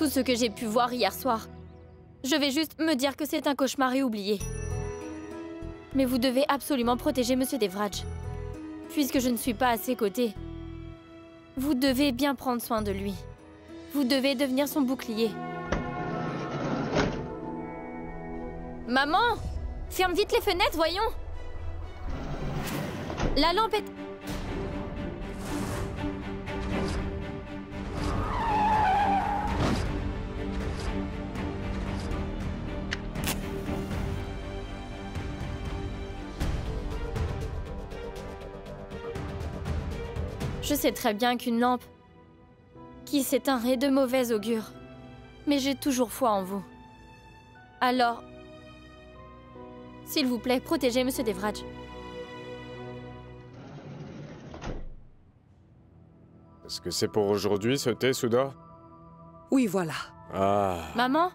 tout ce que j'ai pu voir hier soir. Je vais juste me dire que c'est un cauchemar et oublier. Mais vous devez absolument protéger Monsieur Devraj. Puisque je ne suis pas à ses côtés, vous devez bien prendre soin de lui. Vous devez devenir son bouclier. Maman! Ferme vite les fenêtres, voyons! La lampe est... Je sais très bien qu'une lampe qui s'éteint est de mauvais augure. Mais j'ai toujours foi en vous. Alors, s'il vous plaît, protégez Monsieur Devraj. Est-ce que c'est pour aujourd'hui ce thé, Souda? Oui, voilà. Ah. Maman,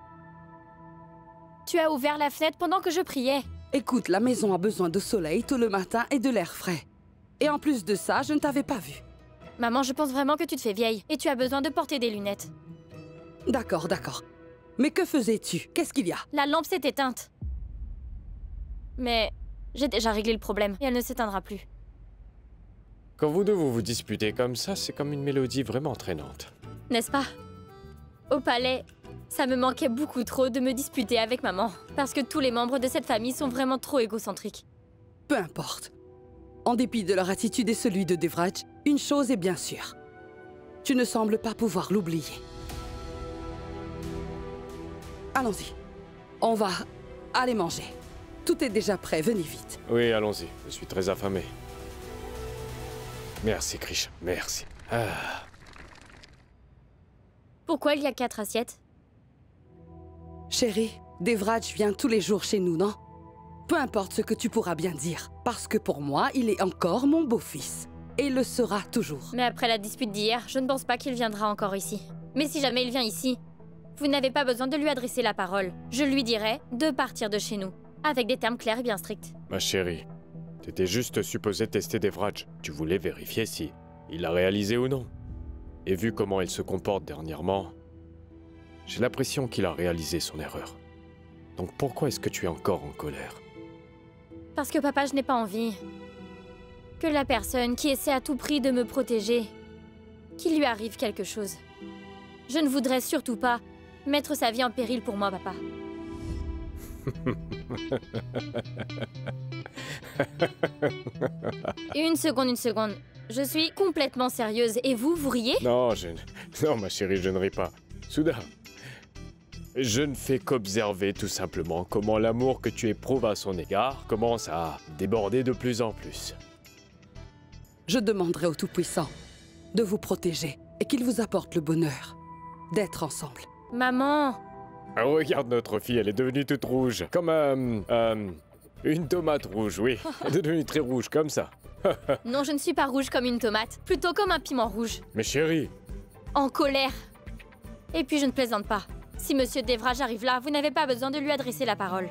tu as ouvert la fenêtre pendant que je priais. Écoute, la maison a besoin de soleil tout le matin et de l'air frais. Et en plus de ça, je ne t'avais pas vu. Maman, je pense vraiment que tu te fais vieille et tu as besoin de porter des lunettes. D'accord, d'accord. Mais que faisais-tu? Qu'est-ce qu'il y a? La lampe s'est éteinte. Mais j'ai déjà réglé le problème et elle ne s'éteindra plus. Quand vous deux vous disputez comme ça, c'est comme une mélodie vraiment traînante. N'est-ce pas? Au palais, ça me manquait beaucoup trop de me disputer avec maman. Parce que tous les membres de cette famille sont vraiment trop égocentriques. Peu importe. En dépit de leur attitude et celui de Devraj, une chose est bien sûre. Tu ne sembles pas pouvoir l'oublier. Allons-y. On va aller manger. Tout est déjà prêt, venez vite. Oui, allons-y. Je suis très affamé. Merci, Krisha. Merci. Ah. Pourquoi il y a 4 assiettes? Chérie, Devraj vient tous les jours chez nous, non? Peu importe ce que tu pourras bien dire, parce que pour moi, il est encore mon beau-fils. Et il le sera toujours. Mais après la dispute d'hier, je ne pense pas qu'il viendra encore ici. Mais si jamais il vient ici, vous n'avez pas besoin de lui adresser la parole. Je lui dirai de partir de chez nous, avec des termes clairs et bien stricts. Ma chérie, t'étais juste supposé tester Devraj. Tu voulais vérifier si il l'a réalisé ou non. Et vu comment il se comporte dernièrement, j'ai l'impression qu'il a réalisé son erreur. Donc pourquoi est-ce que tu es encore en colère? Parce que papa, je n'ai pas envie que la personne qui essaie à tout prix de me protéger, qu'il lui arrive quelque chose. Je ne voudrais surtout pas mettre sa vie en péril pour moi, papa. Une seconde. Je suis complètement sérieuse. Et vous, vous riez? Non, non, ma chérie, je ne ris pas. Souda, je ne fais qu'observer tout simplement comment l'amour que tu éprouves à son égard commence à déborder de plus en plus. Je demanderai au Tout-Puissant de vous protéger et qu'il vous apporte le bonheur d'être ensemble. Maman! Ah, regarde notre fille, elle est devenue toute rouge. Comme une tomate rouge, oui. Elle est devenue très rouge, comme ça. Non, je ne suis pas rouge comme une tomate, plutôt comme un piment rouge. Mais chérie! En colère. Et puis je ne plaisante pas. Si Monsieur Devraj arrive là, vous n'avez pas besoin de lui adresser la parole.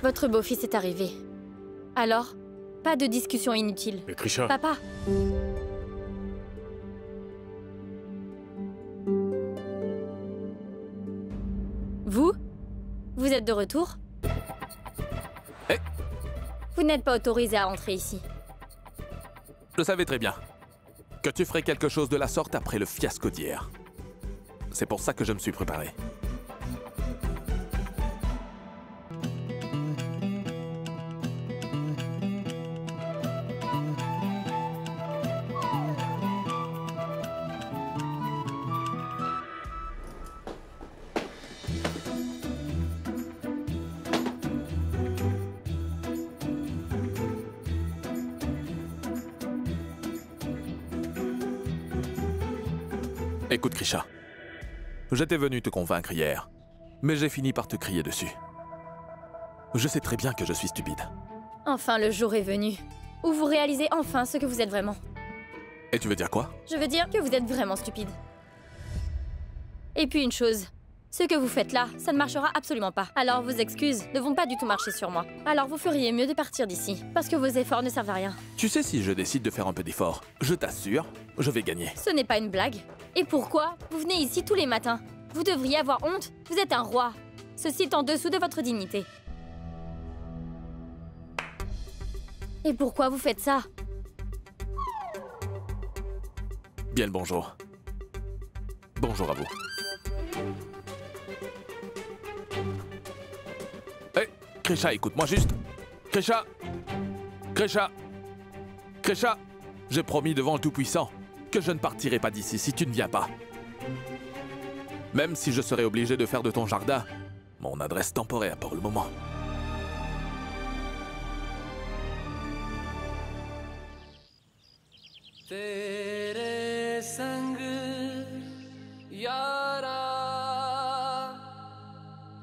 Votre beau-fils est arrivé. Alors, pas de discussion inutile. Mais Krisha... Papa! Vous êtes de retour? Hey. Vous n'êtes pas autorisé à entrer ici. Je savais très bien que tu ferais quelque chose de la sorte après le fiasco d'hier. C'est pour ça que je me suis préparé. Écoute, Krisha, j'étais venu te convaincre hier, mais j'ai fini par te crier dessus. Je sais très bien que je suis stupide. Enfin, le jour est venu, où vous réalisez enfin ce que vous êtes vraiment. Et tu veux dire quoi? Je veux dire que vous êtes vraiment stupide. Et puis une chose, Ce que vous faites là, ça ne marchera absolument pas. Alors vos excuses ne vont pas du tout marcher sur moi. Alors vous feriez mieux de partir d'ici, parce que vos efforts ne servent à rien. Tu sais, si je décide de faire un peu d'effort, je t'assure, je vais gagner. Ce n'est pas une blague. Et pourquoi? Vous venez ici tous les matins. Vous devriez avoir honte. Vous êtes un roi. Ceci est en dessous de votre dignité. Et pourquoi vous faites ça? Bien le bonjour. Bonjour à vous. Hé, Krisha, écoute-moi juste. Krisha! Krisha! Krisha! J'ai promis devant le Tout-Puissant que je ne partirai pas d'ici si tu ne viens pas. Même si je serais obligé de faire de ton jardin mon adresse temporaire pour le moment. तेरे संग यारा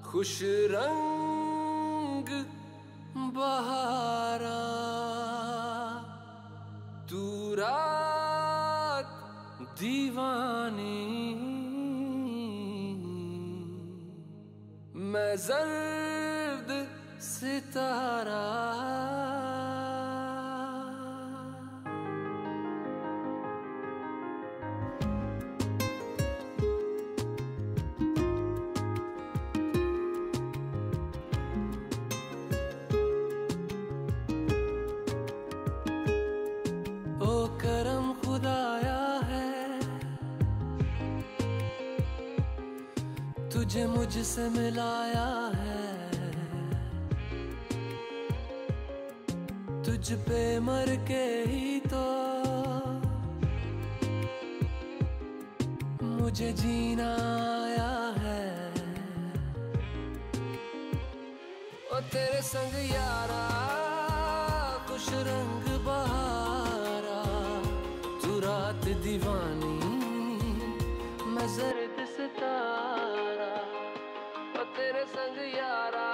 खुश रंग बहारा तू रात दीवानी मैं जर्द सितारा तुझे मुझसे मिलाया है तुझ पे मर के ही तो मुझे जीना आया है ओ तेरे संग यारा खुश रंग बहारा तू रात दीवानी मैं जर्द सितारा तेरे संग यारा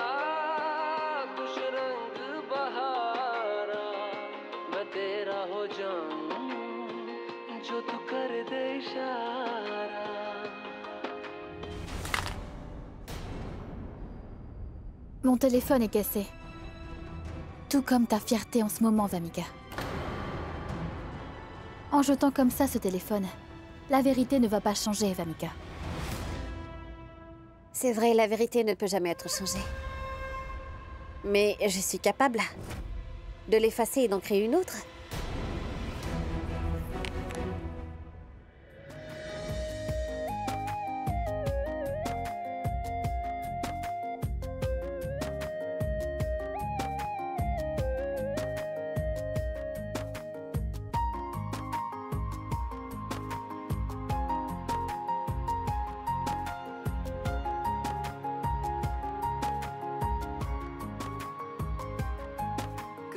खुश रंग बहारा मैं तेरा हो जाऊं जो तू कर दे इशारा Mon téléphone est cassé. Tout comme ta fierté en ce moment, Vamika. En jetant comme ça ce téléphone, la vérité ne va pas changer, Vamika. C'est vrai, la vérité ne peut jamais être changée. Mais je suis capable de l'effacer et d'en créer une autre.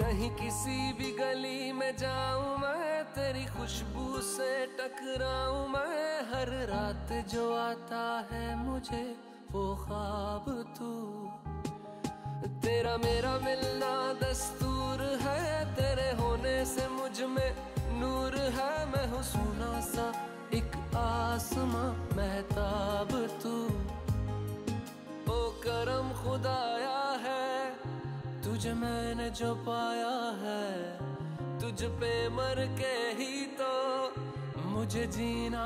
कहीं किसी भी गली में जाऊं मैं तेरी खुशबू से टकराऊं मैं हर रात जो आता है मुझे वो ख्वाब तू तेरा मेरा मिलना दस्तूर है तेरे होने से मुझ में नूर है मैं हूँ सोना सा एक आसमां महताब तू ओ करम खुदाया है तुझे मैंने जो पाया है तुझ पे मर के ही तो मुझे जीना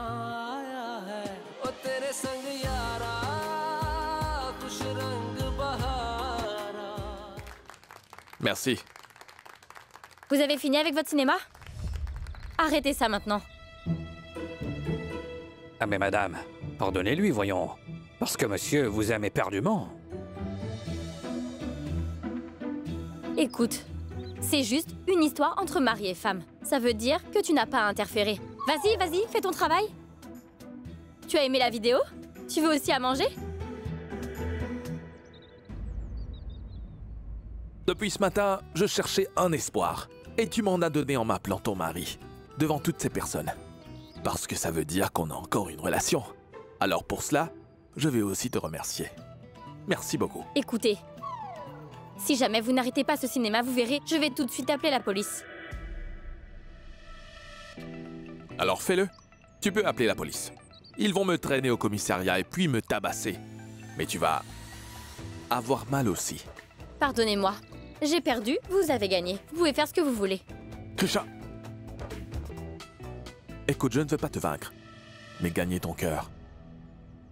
आया है ओ तेरे संग यारा खुश रंग बहारा Merci. Vous avez fini avec votre cinéma? Arrêtez ça maintenant. Ah mais madame, pardonnez-lui, voyons. Parce que monsieur vous aime éperdument. Écoute, c'est juste une histoire entre mari et femme. Ça veut dire que tu n'as pas à interférer. Vas-y, vas-y, fais ton travail. Tu as aimé la vidéo? Tu veux aussi à manger? Depuis ce matin, je cherchais un espoir. Et tu m'en as donné en m'appelant ton mari. Devant toutes ces personnes. Parce que ça veut dire qu'on a encore une relation. Alors pour cela, je vais aussi te remercier. Merci beaucoup. Écoutez, si jamais vous n'arrêtez pas ce cinéma, vous verrez, je vais tout de suite appeler la police. Alors fais-le. Tu peux appeler la police. Ils vont me traîner au commissariat et puis me tabasser. Mais tu vas avoir mal aussi. Pardonnez-moi. J'ai perdu, vous avez gagné. Vous pouvez faire ce que vous voulez. Krisha! Écoute, je ne veux pas te vaincre, mais gagner ton cœur.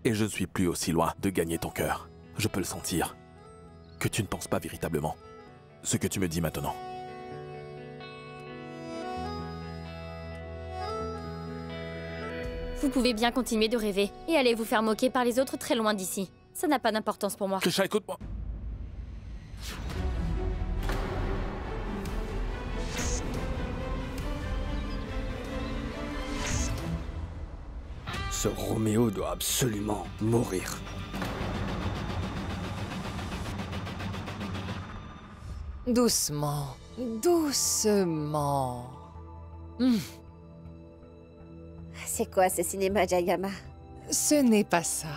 Et je ne suis plus aussi loin de gagner ton cœur. Je peux le sentir. Que tu ne penses pas véritablement ce que tu me dis maintenant. Vous pouvez bien continuer de rêver et aller vous faire moquer par les autres très loin d'ici. Ça n'a pas d'importance pour moi. Krisha, écoute-moi. Ce Roméo doit absolument mourir. Doucement, doucement. C'est quoi ce cinéma, Jayama? Ce n'est pas ça.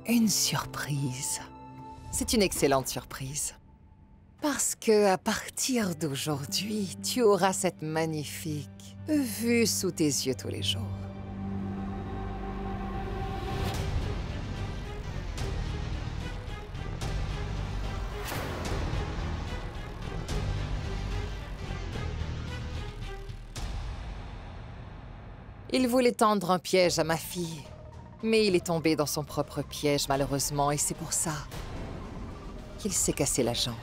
Une surprise. C'est une excellente surprise. Parce que à partir d'aujourd'hui, tu auras cette magnifique vue sous tes yeux tous les jours. Il voulait tendre un piège à ma fille, mais il est tombé dans son propre piège malheureusement, et c'est pour ça qu'il s'est cassé la jambe.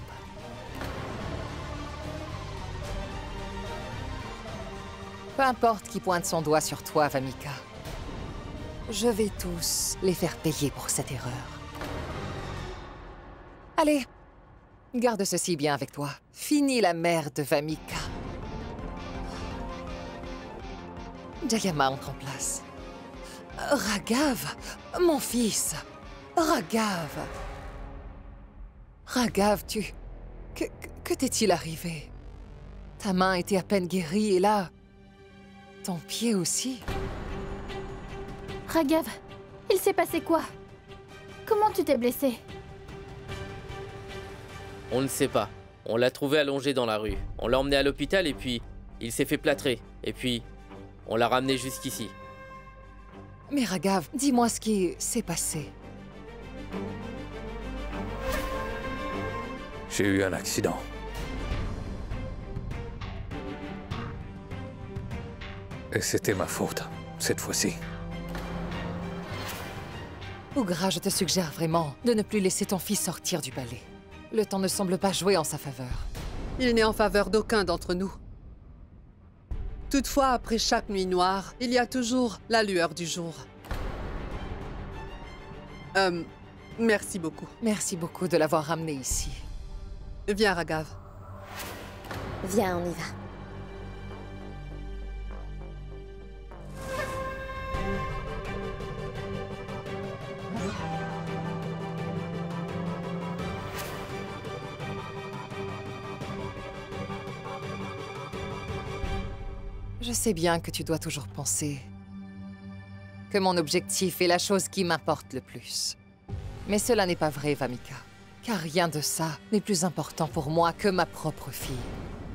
Peu importe qui pointe son doigt sur toi, Vamika. Je vais tous les faire payer pour cette erreur. Allez, garde ceci bien avec toi. Finis la mère de Vamika. Jayama entre en place. Raghav, mon fils. Raghav. Raghav, Que t'est-il arrivé? Ta main était à peine guérie et là... ton pied aussi? Raghav, il s'est passé quoi? Comment tu t'es blessé? On ne sait pas. On l'a trouvé allongé dans la rue. On l'a emmené à l'hôpital et puis il s'est fait plâtrer. Et puis on l'a ramené jusqu'ici. Mais Raghav, dis-moi ce qui s'est passé. J'ai eu un accident. Et c'était ma faute, cette fois-ci. Ougra, je te suggère vraiment de ne plus laisser ton fils sortir du palais. Le temps ne semble pas jouer en sa faveur. Il n'est en faveur d'aucun d'entre nous. Toutefois, après chaque nuit noire, il y a toujours la lueur du jour. Merci beaucoup. Merci beaucoup de l'avoir ramené ici. Viens, Raghav. Viens, on y va. Je sais bien que tu dois toujours penser que mon objectif est la chose qui m'importe le plus. Mais cela n'est pas vrai, Vamika. Car rien de ça n'est plus important pour moi que ma propre fille.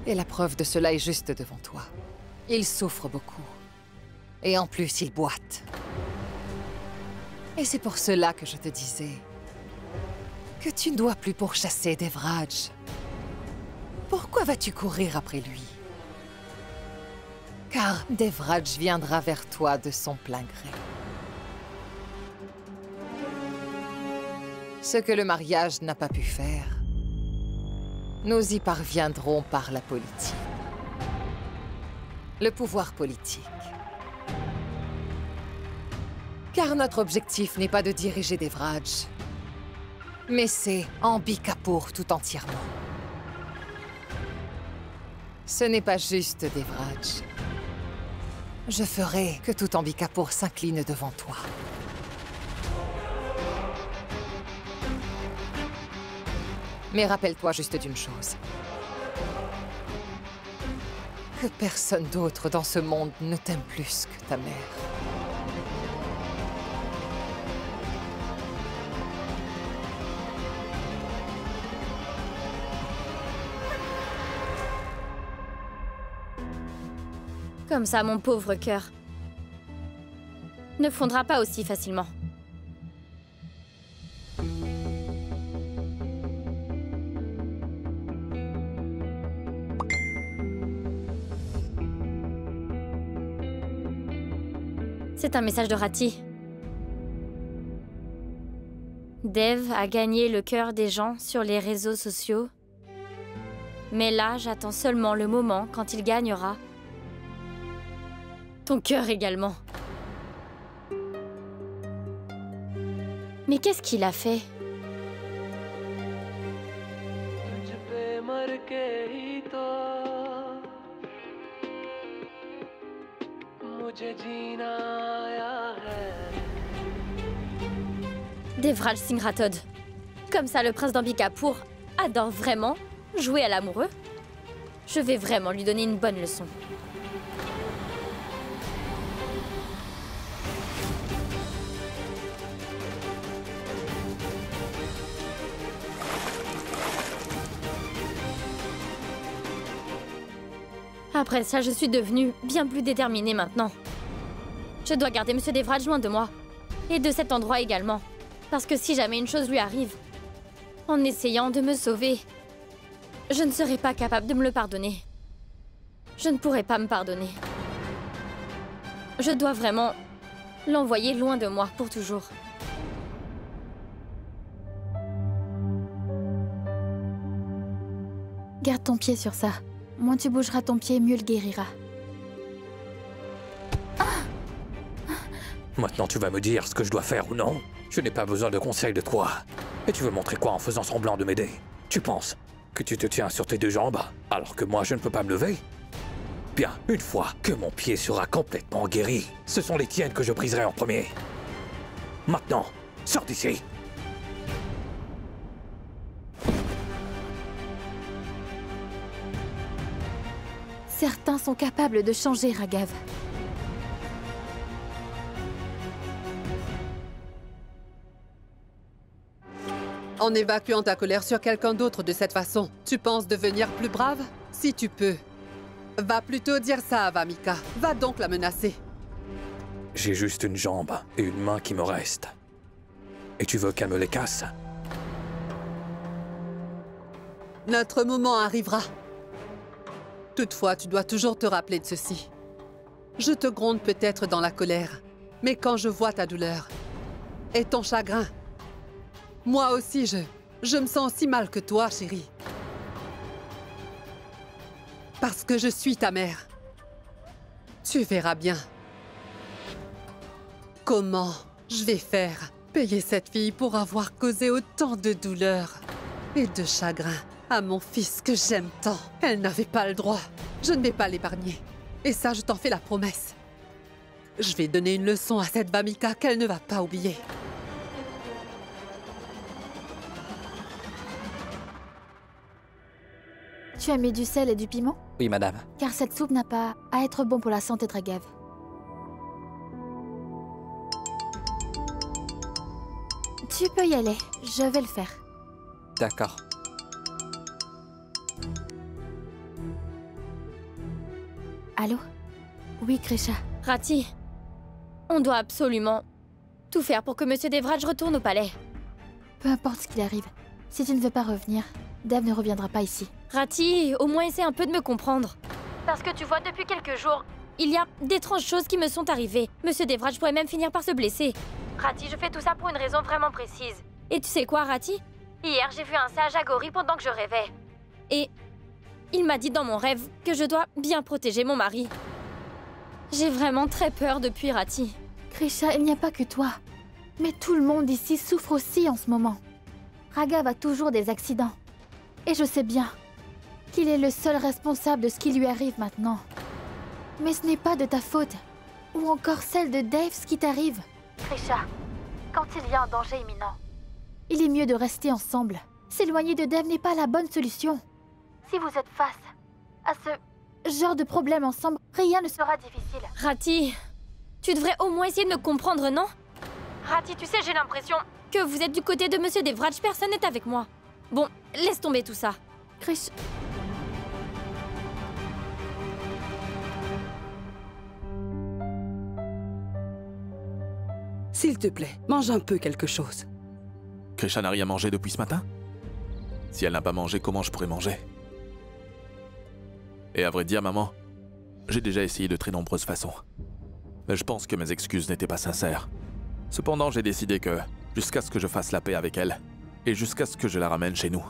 Et la preuve de cela est juste devant toi. Il souffre beaucoup. Et en plus, il boite. Et c'est pour cela que je te disais que tu ne dois plus pourchasser Devraj. Pourquoi vas-tu courir après lui? Car Devraj viendra vers toi de son plein gré. Ce que le mariage n'a pas pu faire, nous y parviendrons par la politique. Le pouvoir politique. Car notre objectif n'est pas de diriger Devraj, mais c'est Ambikapur tout entièrement. Ce n'est pas juste Devraj. Je ferai que tout Ambikapur s'incline devant toi. Mais rappelle-toi juste d'une chose. Que personne d'autre dans ce monde ne t'aime plus que ta mère. Comme ça, mon pauvre cœur ne fondra pas aussi facilement. C'est un message de Rati. Dev a gagné le cœur des gens sur les réseaux sociaux. Mais là, j'attends seulement le moment quand il gagnera. Ton cœur également. Mais qu'est-ce qu'il a fait? Devraj Singh Rathod. Comme ça, le prince d'Ambikapur adore vraiment jouer à l'amoureux. Je vais vraiment lui donner une bonne leçon. Après ça, je suis devenue bien plus déterminée maintenant. Je dois garder Monsieur Devraj loin de moi. Et de cet endroit également. Parce que si jamais une chose lui arrive, en essayant de me sauver, je ne serai pas capable de me le pardonner. Je ne pourrai pas me pardonner. Je dois vraiment l'envoyer loin de moi pour toujours. Garde ton pied sur ça. Moins tu bougeras ton pied, mieux le guérira. Maintenant, tu vas me dire ce que je dois faire ou non? Je n'ai pas besoin de conseils de toi. Et tu veux montrer quoi en faisant semblant de m'aider? Tu penses que tu te tiens sur tes deux jambes, alors que moi, je ne peux pas me lever? Bien, une fois que mon pied sera complètement guéri, ce sont les tiennes que je briserai en premier. Maintenant, sors d'ici! Certains sont capables de changer, Raghav. En évacuant ta colère sur quelqu'un d'autre de cette façon, tu penses devenir plus brave? Si tu peux. Va plutôt dire ça à Vamika. Va donc la menacer. J'ai juste une jambe et une main qui me restent. Et tu veux qu'elle me les casse? Notre moment arrivera. Toutefois, tu dois toujours te rappeler de ceci. Je te gronde peut-être dans la colère, mais quand je vois ta douleur et ton chagrin, moi aussi, je me sens aussi mal que toi, chérie. Parce que je suis ta mère. Tu verras bien. Comment je vais faire payer cette fille pour avoir causé autant de douleur et de chagrin à mon fils que j'aime tant. Elle n'avait pas le droit. Je ne vais pas l'épargner. Et ça, je t'en fais la promesse. Je vais donner une leçon à cette Vamika qu'elle ne va pas oublier. Tu as mis du sel et du piment? Oui, madame. Car cette soupe n'a pas à être bon pour la santé de Raghav. Tu peux y aller, je vais le faire. D'accord. Allô? Oui, Krisha. Rati, on doit absolument tout faire pour que Monsieur Devraj retourne au palais. Peu importe ce qu'il arrive, si tu ne veux pas revenir, Dev ne reviendra pas ici. Rati, au moins essaie un peu de me comprendre. Parce que tu vois, depuis quelques jours, il y a d'étranges choses qui me sont arrivées. Monsieur Devraj pourrait même finir par se blesser. Rati, je fais tout ça pour une raison vraiment précise. Et tu sais quoi, Rati? Hier, j'ai vu un sage à Gauri pendant que je rêvais. Et il m'a dit dans mon rêve que je dois bien protéger mon mari. J'ai vraiment très peur depuis, Rati. Krisha, il n'y a pas que toi. Mais tout le monde ici souffre aussi en ce moment. Raghav a toujours des accidents. Et je sais bien qu'il est le seul responsable de ce qui lui arrive maintenant. Mais ce n'est pas de ta faute, ou encore celle de Dave, ce qui t'arrive. Krisha, quand il y a un danger imminent, il est mieux de rester ensemble. S'éloigner de Dave n'est pas la bonne solution. Si vous êtes face à ce genre de problème ensemble, rien ne sera difficile. Rati, tu devrais au moins essayer de me comprendre, non? Rati, tu sais, j'ai l'impression que vous êtes du côté de Monsieur Devraj, personne n'est avec moi. Bon, laisse tomber tout ça. Krish... S'il te plaît, mange un peu quelque chose. Krisha n'a rien mangé depuis ce matin? Si elle n'a pas mangé, comment je pourrais manger? Et à vrai dire, maman, j'ai déjà essayé de très nombreuses façons. Mais je pense que mes excuses n'étaient pas sincères. Cependant, j'ai décidé que, jusqu'à ce que je fasse la paix avec elle, et jusqu'à ce que je la ramène chez nous,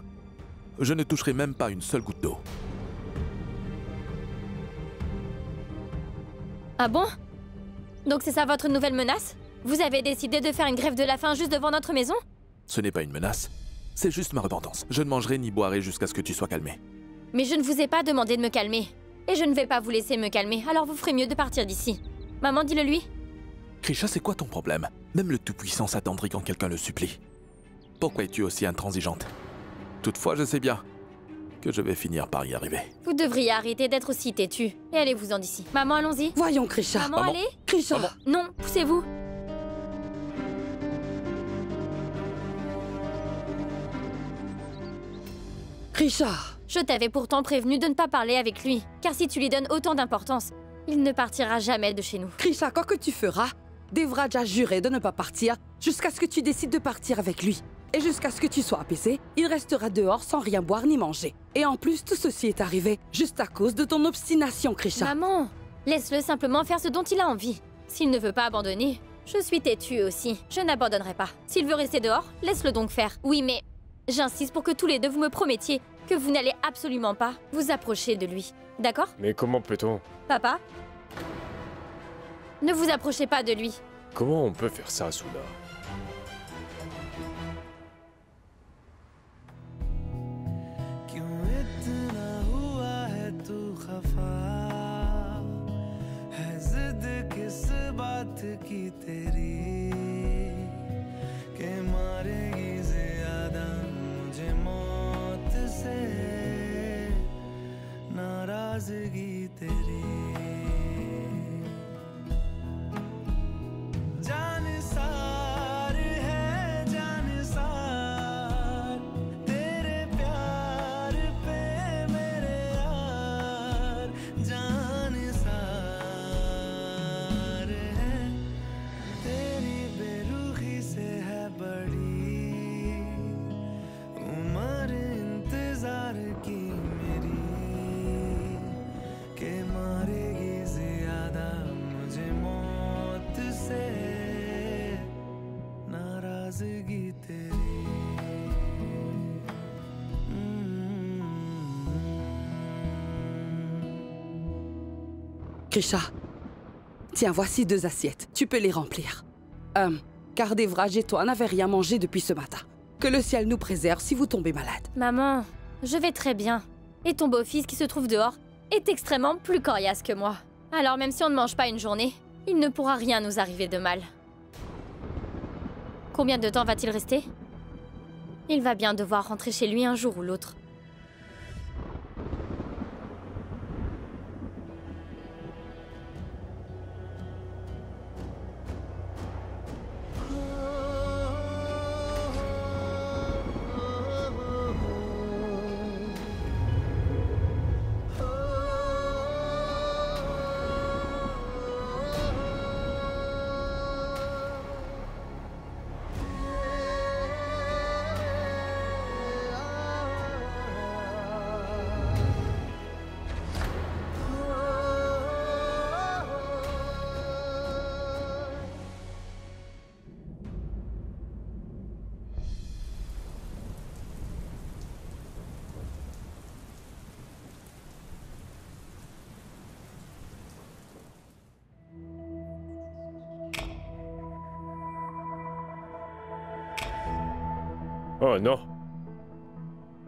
je ne toucherai même pas une seule goutte d'eau. Ah bon? Donc c'est ça votre nouvelle menace? Vous avez décidé de faire une grève de la faim juste devant notre maison? Ce n'est pas une menace, c'est juste ma repentance. Je ne mangerai ni boirai jusqu'à ce que tu sois calmé. Mais je ne vous ai pas demandé de me calmer. Et je ne vais pas vous laisser me calmer, alors vous ferez mieux de partir d'ici. Maman, dis-le lui. Krisha, c'est quoi ton problème? Même le Tout-Puissant s'attendrit quand quelqu'un le supplie. Pourquoi es-tu aussi intransigeante? Toutefois, je sais bien que je vais finir par y arriver. Vous devriez arrêter d'être aussi têtu. Et allez-vous-en d'ici. Maman, allons-y. Voyons, Krisha. Maman, allez. Krisha. Maman. Non, poussez-vous. Krisha. Je t'avais pourtant prévenu de ne pas parler avec lui. Car si tu lui donnes autant d'importance, il ne partira jamais de chez nous. Krisha, quoi que tu feras, Devraj a juré de ne pas partir jusqu'à ce que tu décides de partir avec lui. Et jusqu'à ce que tu sois apaisé, il restera dehors sans rien boire ni manger. Et en plus, tout ceci est arrivé juste à cause de ton obstination, Krisha. Maman, laisse-le simplement faire ce dont il a envie. S'il ne veut pas abandonner, je suis têtue aussi. Je n'abandonnerai pas. S'il veut rester dehors, laisse-le donc faire. Oui, mais j'insiste pour que tous les deux vous me promettiez que vous n'allez absolument pas vous approcher de lui. D'accord? Mais comment peut-on? Papa? Ne vous approchez pas de lui. Comment on peut faire ça, Suna? की तेरी के मारेगी ज़्यादा मुझे मौत से नाराज़गी तेरी जान सार है जान सार तेरे प्यार पे मेरे यार जान सार है तेरी बेरुखी से है बड़ी उम्र इंतजार की मेरी के मारेगी ज्यादा मुझे मौत से नाराजगी तेरी Krisha, tiens, voici 2 assiettes. Tu peux les remplir. Car Devraj et toi n'avez rien mangé depuis ce matin. Que le ciel nous préserve si vous tombez malade. Maman, je vais très bien. Et ton beau-fils qui se trouve dehors est extrêmement plus coriace que moi. Alors même si on ne mange pas une journée, il ne pourra rien nous arriver de mal. Combien de temps va-t-il rester? Il va bien devoir rentrer chez lui un jour ou l'autre. Oh non!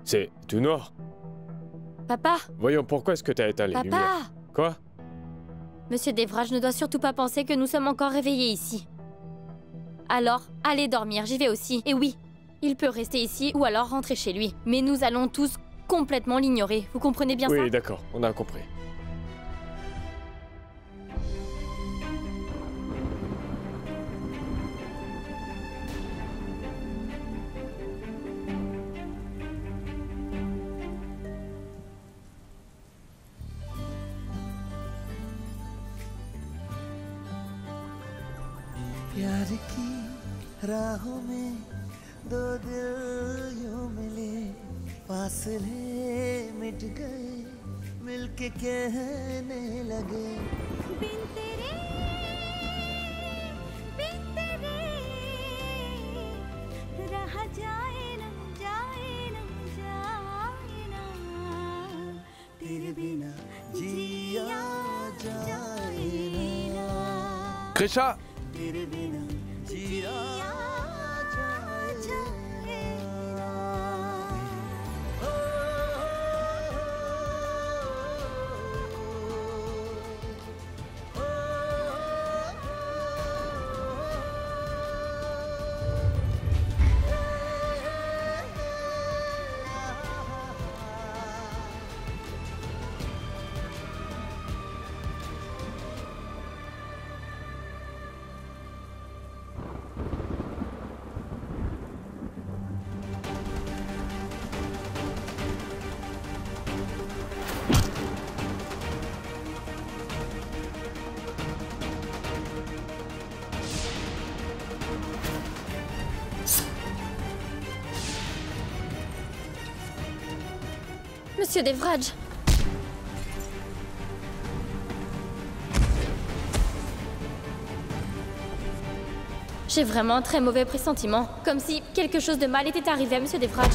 C'est tout noir. Papa! Voyons, pourquoi est-ce que t'as éteint les lumières? Papa! Quoi? Monsieur Devraj ne doit surtout pas penser que nous sommes encore réveillés ici. Alors, allez dormir, j'y vais aussi. Et oui, il peut rester ici ou alors rentrer chez lui. Mais nous allons tous complètement l'ignorer. Vous comprenez bien ça? Oui, d'accord, on a compris. प्यार की राहों में 2 दिल यूं मिले फासले मिट गए मिलके कहने लगे बिन तेरे Krisha! Monsieur Devraj. J'ai vraiment un très mauvais pressentiment, comme si quelque chose de mal était arrivé à Monsieur Devraj.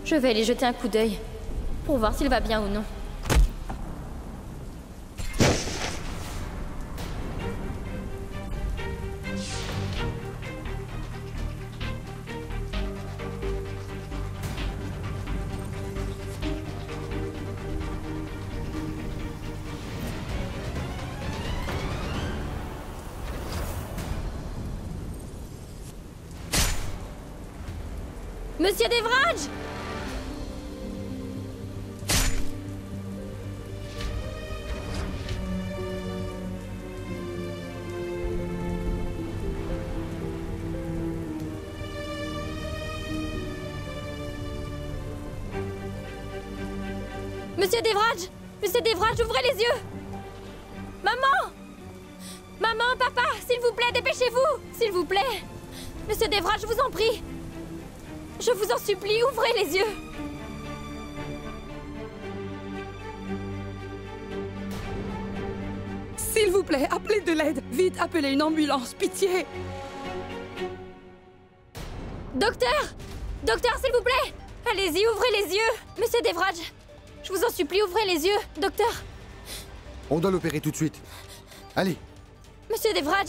Je vais aller jeter un coup d'œil pour voir s'il va bien ou non. Monsieur Devraj! Monsieur Devraj! Monsieur Devraj, ouvrez les yeux! Maman! Maman, papa, s'il vous plaît, dépêchez-vous! S'il vous plaît! Monsieur Devraj, je vous en prie! Je vous en supplie, ouvrez les yeux! S'il vous plaît, appelez de l'aide! Vite, appelez une ambulance, pitié! Docteur! Docteur, s'il vous plaît! Allez-y, ouvrez les yeux! Monsieur Devraj! Je vous en supplie, ouvrez les yeux, docteur! On doit l'opérer tout de suite. Allez! Monsieur Devraj!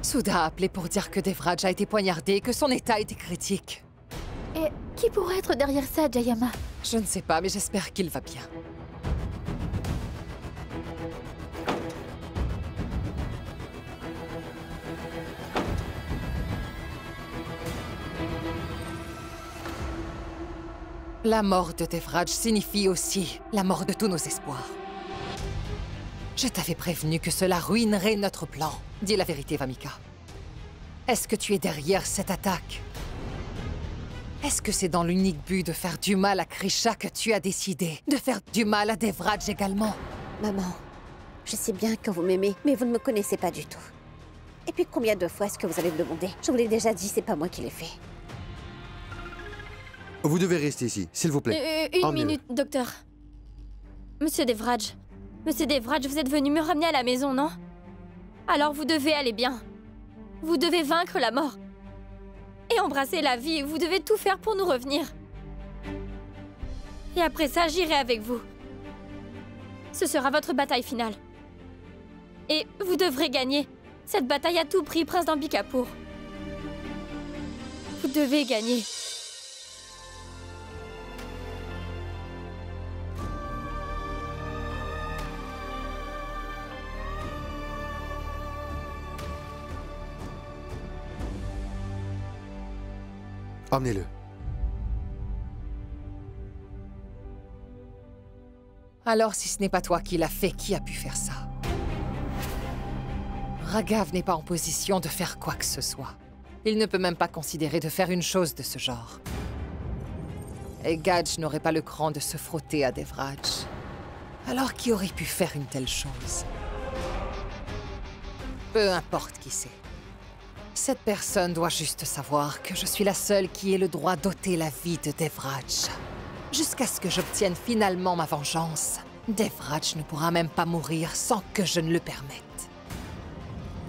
Souda a appelé pour dire que Devraj a été poignardé et que son état était critique. Et qui pourrait être derrière ça, Jayama? Je ne sais pas, mais j'espère qu'il va bien. La mort de Devraj signifie aussi la mort de tous nos espoirs. Je t'avais prévenu que cela ruinerait notre plan. Dis la vérité, Vamika. Est-ce que tu es derrière cette attaque? Est-ce que c'est dans l'unique but de faire du mal à Krisha que tu as décidé de faire du mal à Devraj également? Maman, je sais bien que vous m'aimez, mais vous ne me connaissez pas du tout. Et puis combien de fois est-ce que vous allez me demander? Je vous l'ai déjà dit, c'est pas moi qui l'ai fait. Vous devez rester ici, s'il vous plaît. Une minute, docteur. Monsieur Devraj. Monsieur Devraj, vous êtes venu me ramener à la maison, non? Alors vous devez aller bien. Vous devez vaincre la mort. Et embrasser la vie. Vous devez tout faire pour nous revenir. Et après ça, j'irai avec vous. Ce sera votre bataille finale. Et vous devrez gagner. Cette bataille à tout prix, prince d'Ambikapur. Vous devez gagner. Emmenez-le. Alors si ce n'est pas toi qui l'as fait, qui a pu faire ça? Raghav n'est pas en position de faire quoi que ce soit. Il ne peut même pas considérer de faire une chose de ce genre. Et Gadge n'aurait pas le cran de se frotter à Devraj. Alors qui aurait pu faire une telle chose? Peu importe qui c'est. Cette personne doit juste savoir que je suis la seule qui ait le droit d'ôter la vie de Devraj. Jusqu'à ce que j'obtienne finalement ma vengeance, Devraj ne pourra même pas mourir sans que je ne le permette.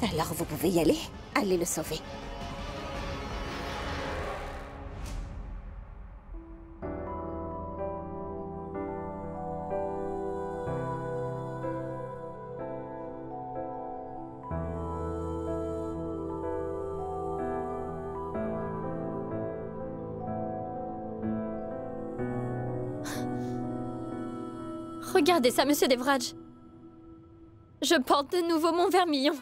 Alors vous pouvez y aller. Allez le sauver. Regardez ça, monsieur Devraj. Je porte de nouveau mon vermillon.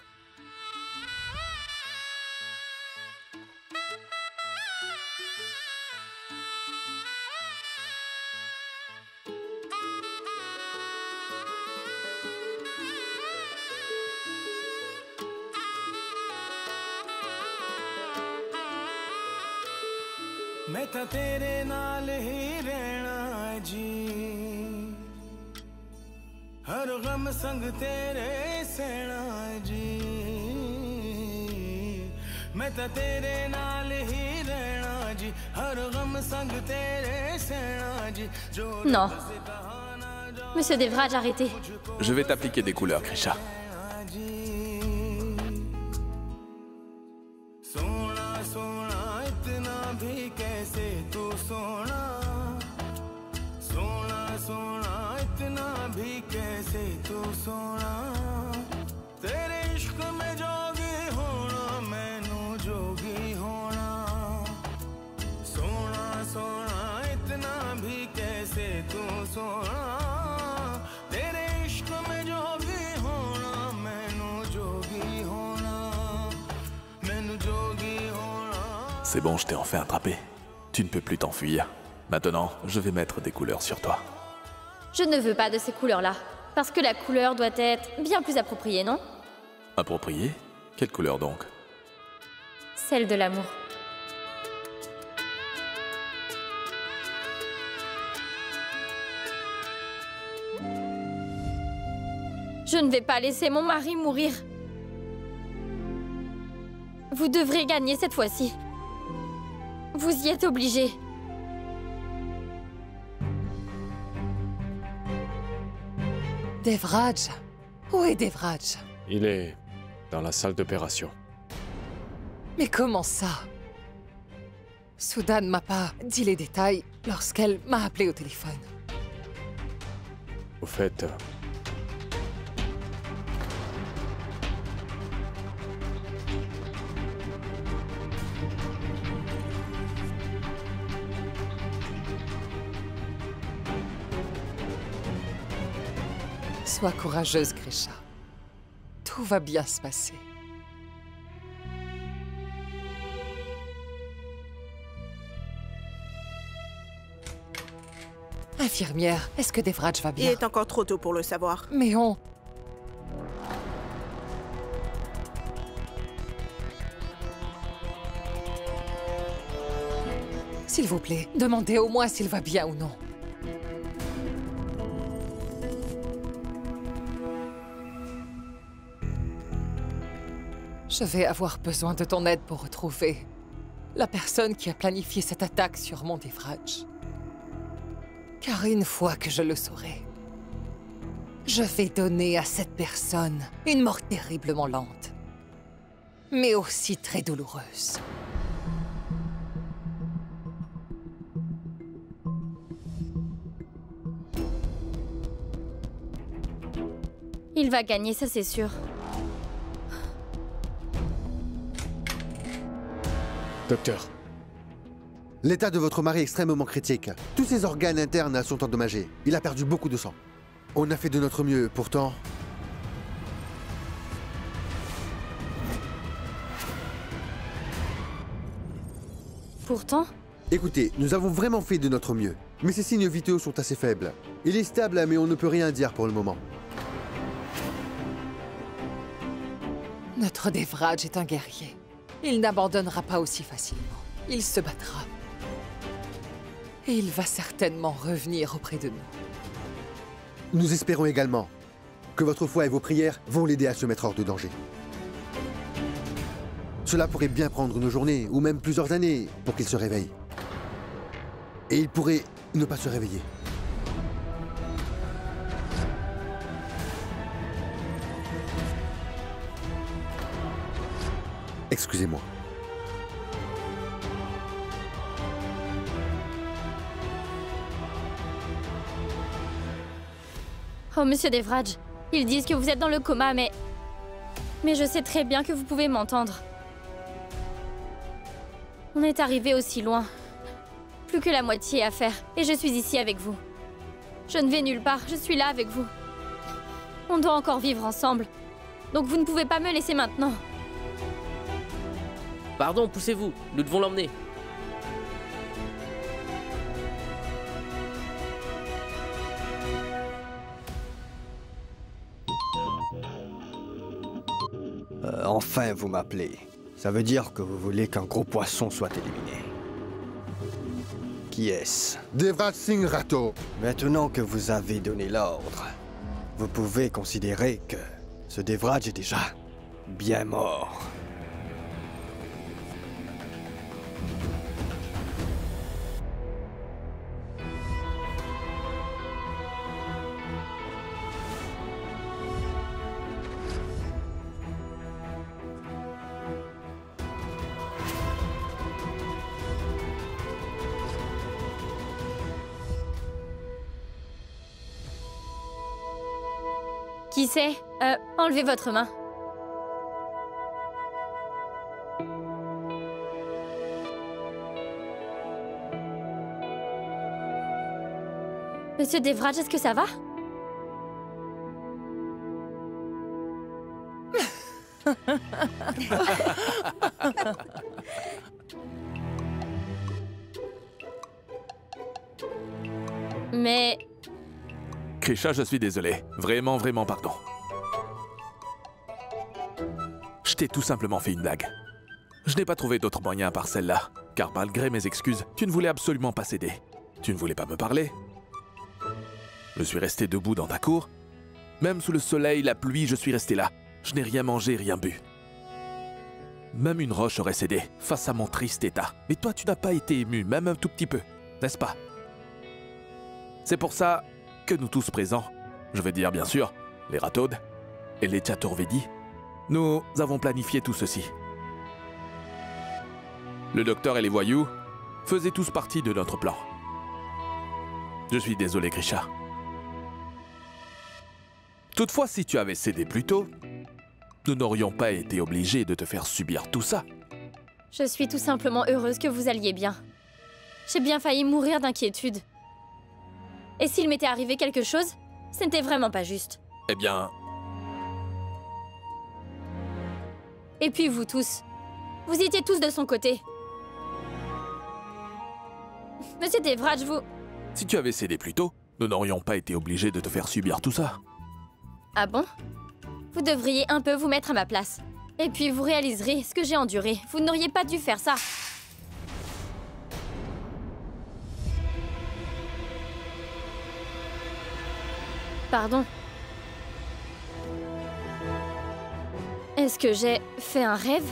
मैं तो तेरे नाल ही रहना जी हर गम संग तेरे सहना जी मैं तो तेरे नाल ही रहना जी हर गम संग तेरे सहना जी जो Non. Monsieur Devraj, arrêtez. Je vais t'appliquer des couleurs, Krisha. C'est bon, je t'ai enfin attrapé. Tu ne peux plus t'enfuir. Maintenant, je vais mettre des couleurs sur toi. Je ne veux pas de ces couleurs-là. Parce que la couleur doit être bien plus appropriée, non? Approprié? Quelle couleur donc? Celle de l'amour. Je ne vais pas laisser mon mari mourir. Vous devrez gagner cette fois-ci. Vous y êtes obligé. Devraj? Où est Devraj? Il est dans la salle d'opération. Mais comment ça? Soudan m'a pas dit les détails lorsqu'elle m'a appelé au téléphone. Au fait... Sois courageuse, Krisha. Tout va bien se passer. Infirmière, est-ce que Devraj va bien? Il est encore trop tôt pour le savoir. Mais on... S'il vous plaît, demandez au moins s'il va bien ou non. Je vais avoir besoin de ton aide pour retrouver la personne qui a planifié cette attaque sur mon Devraj. Car une fois que je le saurai, je vais donner à cette personne une mort terriblement lente, mais aussi très douloureuse. Il va gagner, ça c'est sûr. Docteur. L'état de votre mari est extrêmement critique. Tous ses organes internes sont endommagés. Il a perdu beaucoup de sang. On a fait de notre mieux, pourtant... Pourtant? Écoutez, nous avons vraiment fait de notre mieux. Mais ses signes vitaux sont assez faibles. Il est stable, mais on ne peut rien dire pour le moment. Notre Devraj est un guerrier. Il n'abandonnera pas aussi facilement. Il se battra. Et il va certainement revenir auprès de nous. Nous espérons également que votre foi et vos prières vont l'aider à se mettre hors de danger. Cela pourrait bien prendre une journée, ou même plusieurs années, pour qu'il se réveille. Et il pourrait ne pas se réveiller. Excusez-moi. Oh, monsieur Devraj, ils disent que vous êtes dans le coma, mais je sais très bien que vous pouvez m'entendre. On est arrivé aussi loin. Plus que la moitié à faire, et je suis ici avec vous. Je ne vais nulle part, je suis là avec vous. On doit encore vivre ensemble. Donc vous ne pouvez pas me laisser maintenant. Pardon, poussez-vous, nous devons l'emmener. Enfin, vous m'appelez. Ça veut dire que vous voulez qu'un gros poisson soit éliminé. Qui est-ce? Devraj Singh Rato. Maintenant que vous avez donné l'ordre, vous pouvez considérer que ce Devraj est déjà bien mort. Qui c'est? Enlevez votre main. Monsieur Devraj, est-ce que ça va? Mais... Krisha, je suis désolé. Vraiment, vraiment pardon. Je t'ai tout simplement fait une blague. Je n'ai pas trouvé d'autre moyen à part celle-là, car malgré mes excuses, tu ne voulais absolument pas céder. Tu ne voulais pas me parler. Je suis resté debout dans ta cour. Même sous le soleil, la pluie, je suis resté là. Je n'ai rien mangé, rien bu. Même une roche aurait cédé face à mon triste état. Mais toi, tu n'as pas été ému, même un tout petit peu, n'est-ce pas? C'est pour ça que nous tous présents, je veux dire bien sûr, les Ratauds et les Chaturvedi, nous avons planifié tout ceci. Le docteur et les voyous faisaient tous partie de notre plan. Je suis désolé, Krisha. Toutefois, si tu avais cédé plus tôt, nous n'aurions pas été obligés de te faire subir tout ça. Je suis tout simplement heureuse que vous alliez bien. J'ai bien failli mourir d'inquiétude. Et s'il m'était arrivé quelque chose, ce n'était vraiment pas juste. Eh bien... Et puis vous tous, vous étiez tous de son côté. Monsieur Devraj, vous... Si tu avais cédé plus tôt, nous n'aurions pas été obligés de te faire subir tout ça. Ah bon? Vous devriez un peu vous mettre à ma place. Et puis vous réaliserez ce que j'ai enduré. Vous n'auriez pas dû faire ça. Pardon. Est-ce que j'ai fait un rêve?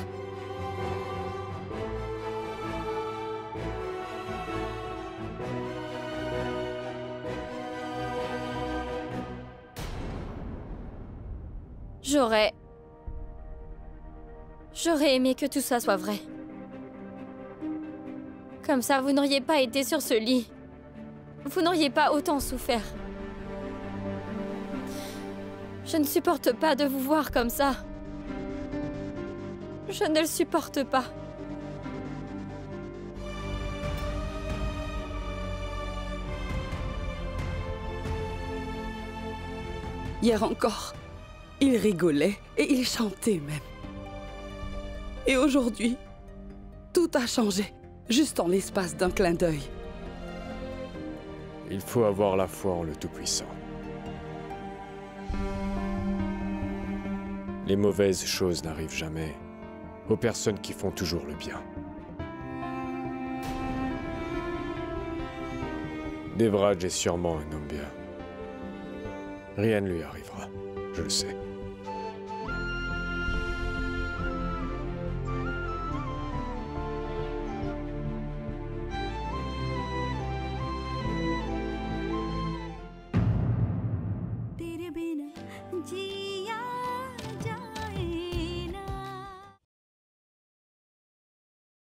J'aurais aimé que tout ça soit vrai. Comme ça, vous n'auriez pas été sur ce lit. Vous n'auriez pas autant souffert. Je ne supporte pas de vous voir comme ça. Je ne le supporte pas. Hier encore, il rigolait et il chantait même. Et aujourd'hui, tout a changé, juste en l'espace d'un clin d'œil. Il faut avoir la foi en le Tout-Puissant. Les mauvaises choses n'arrivent jamais aux personnes qui font toujours le bien. Devraj est sûrement un homme bien. Rien ne lui arrivera, je le sais. तेरे बिना जी